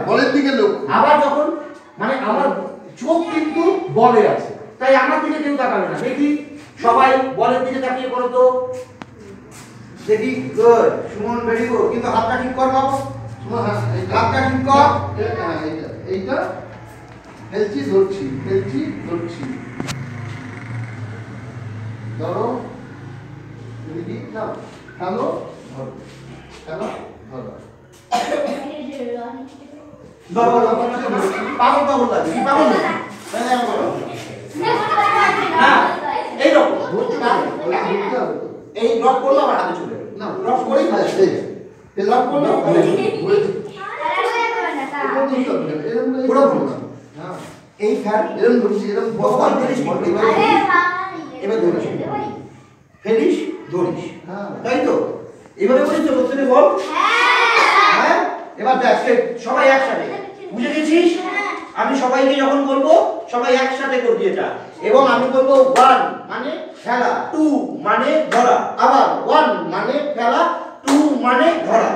বলের দিকে লক্ষ্য। আবার যখন মানে আমার চোখ কিন্তু বলে আছে, তাই আমার দিকে কেউ তাকাবে না। দেখি সবাই বলের দিকে তাকিয়ে করো তো। দেখি গুড, সুমন ভেরি গুড। কিন্তু হাতটা ঠিক কর বাবু, হাতটা ঠিক কর। এইটা ফেলছি ধরছি, ফেলছি ধরছি, ধরো দেখি না, খেলো ধরো, খেলো ধরো। পাগল পাগল লাগে, কি পাগল নাকি? হ্যাঁ এইরকম এই ড্রপ করলো আমার হাতে চলে গেল। না ড্রপ করেই ভালো, এই ড্রপ করলো এই ফ্যান এরকম ধরছি, এরকম ভগবান ফেলিস এবার ধরিস, ফেলিস ধরিস, তাই তো? এবারে বলিস তো প্রত্যেকে বল। হ্যাঁ এবার দেখ সবাই একসাথে, বুঝে গেছিস? আমি সবাইকে যখন বলবো সবাই একসাথে করবি এটা, এবং আমি বলবো 1 মানে খেলা, 2 মানে ধরা, আবার 1 মানে খেলা, 2 মানে ধরা।